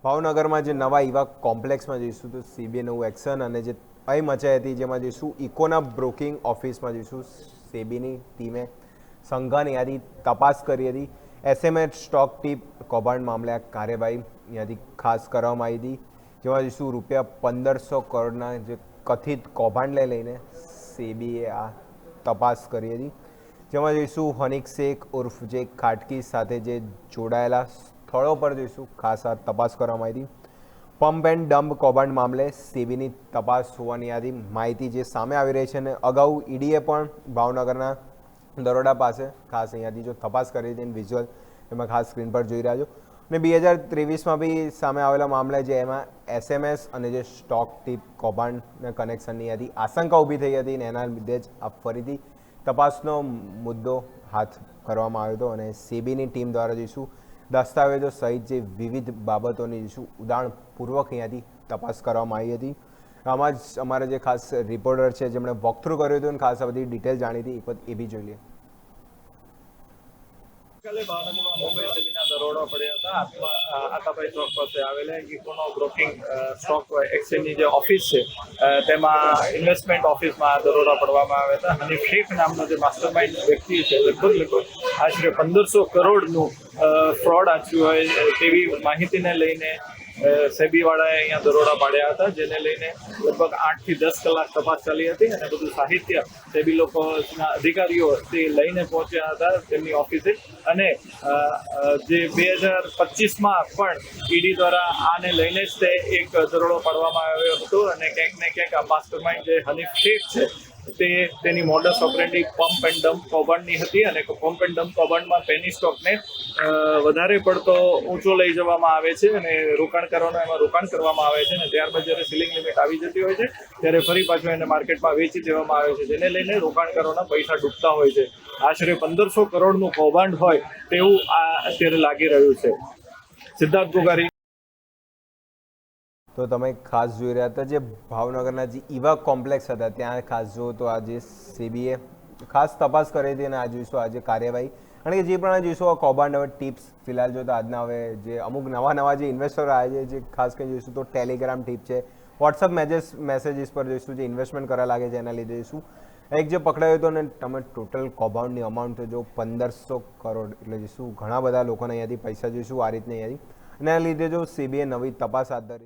ભાવનગરમાં જે નવા ઈવા કોમ્પ્લેક્સમાં જઈશું તો સીબીએ નવું એક્શન અને જે પાઈ મચાઈ હતી જેમાં જઈશું ઇકોના બ્રોકિંગ ઓફિસમાં જઈશું સેબીની ટીમે સંઘાની યાદી તપાસ કરી હતી એસએમએચ સ્ટોક ટીપ કૌભાંડ મામલે આ કાર્યવાહી યાદી ખાસ કરવામાં આવી હતી જેમાં જઈશું ₹1500 કરોડના જે કથિત કૌભાંડને લઈને સેબીએ આ તપાસ કરી હતી જેમાં જઈશું હનીક શેખ ઉર્ફ જે ખાટકી સાથે જે જોડાયેલા સ્થળો પર જઈશું ખાસ આ તપાસ કરવામાં આવી હતી પમ્પ એન્ડ ડમ્પ કૌભાંડ મામલે સેબીની તપાસ હોવાની યાદી માહિતી જે સામે આવી રહી છે અને અગાઉ ઈડીએ પણ ભાવનગરના દરોડા પાસે ખાસ અહીંયાથી જો તપાસ કરી હતી વિઝ્યુઅલ એમાં ખાસ સ્ક્રીન પર જોઈ રહ્યા છો અને 2023માં બી સામે આવેલા મામલે જે એમાં એસએમએસ અને જે સ્ટોક ટીપ કૌભાંડના કનેક્શનની યાદી આશંકા ઊભી થઈ હતી અને એના લીધે જ આ ફરીથી તપાસનો મુદ્દો હાથ કરવામાં આવ્યો હતો અને સેબીની ટીમ દ્વારા જઈશું દસ્તાવેજો સહિત જે વિવિધ બાબતોની જઈશું ઉદાહરણપૂર્વક અહીંયાથી તપાસ કરવામાં આવી હતી આમાં જ અમારા જે ખાસ રિપોર્ટર છે જેમણે વોકથ્રુ કર્યું હતું અને ખાસ આ બધી ડિટેલ જાણી હતી એક વખત એ બી જોઈ લઈએ. ભાવનગરમાં મુંબઈ સેબીના દરોડા પડ્યા હતા આતાભાઈ ચોક પાસે આવેલા ઇકોનો બ્રોકિંગ સ્ટોક એક્સચેન્જની જે ઓફિસ છે તેમાં ઇન્વેસ્ટમેન્ટ ઓફિસમાં દરોડા પડવામાં આવ્યા હતા. હનીફ શેખ નામનો જે માસ્ટરમાઇન્ડ વ્યક્તિ છે લગભગ આશરે 1500 કરોડનું ફ્રોડ આચર્યું હોય તેવી માહિતીને લઈને સેબીવાળાએ અહીંયા દરોડા પાડ્યા હતા જેને લઈને લગભગ 8 થી 10 કલાક તપાસ ચાલી હતી અને બધું સાહિત્ય સેબી લોકોના અધિકારીઓ તે લઈને પહોંચ્યા હતા તેમની ઓફિસે અને જે 2025માં પણ ઈડી દ્વારા આને લઈને જ તે એક દરોડો પાડવામાં આવ્યો હતો અને ક્યાંક ને ક્યાંક આ માસ્ટરમાઇન્ડ જે હનીફ શેખ છે તેની modus operandi pump and dump કૌભાંડની હતી અને પમ્પ એન્ડ ડમ્પ કૌભાંડમાં પેની સ્ટોકને વધારે પડતો ઊંચો લઈ જવામાં આવે છે અને રોકાણકારોને એમાં રોકાણ કરવામાં આવે છે અને ત્યારબાદ જ્યારે સીલિંગ લિમિટ આવી જતી હોય છે ત્યારે ફરી પાછું એને માર્કેટમાં વેચી દેવામાં આવે છે જેને લઈને રોકાણકારોના પૈસા ડૂબતા હોય છે. આશરે 1500 કરોડનું કૌભાંડ હોય તેવું આ અત્યારે લાગી રહ્યું છે. સિદ્ધાર્થ ગોગારી. તો તમે ખાસ જોઈ રહ્યા હતા જે ભાવનગરના જે ઈવા કોમ્પ્લેક્સ હતા ત્યાં ખાસ જુઓ તો આજે સેબીએ ખાસ તપાસ કરી હતી અને આ જોઈશું આજે કાર્યવાહી કારણ કે જે પણ જોઈશું આ કૌભાંડ હવે ટિપ્સ ફિલહાલ જો તો આજના હવે જે અમુક નવા જે ઇન્વેસ્ટરો આવે છે જે ખાસ કરી જોઈશું તો ટેલિગ્રામ ટીપ છે વોટ્સઅપ મેસેજીસ પર જોઈશું જે ઇન્વેસ્ટમેન્ટ કરવા લાગે છે એના લીધે જોઈશું એક જે પકડાયો હતો અને તમે ટોટલ કૌભાંડની અમાઉન્ટ જો 1500 કરોડ એટલે જોઈશું ઘણા બધા લોકોને અહીંયાથી પૈસા જોઈશું આ રીતના અહીંયાથી એના લીધે જો સીબીએ નવી તપાસ હાથ ધરી.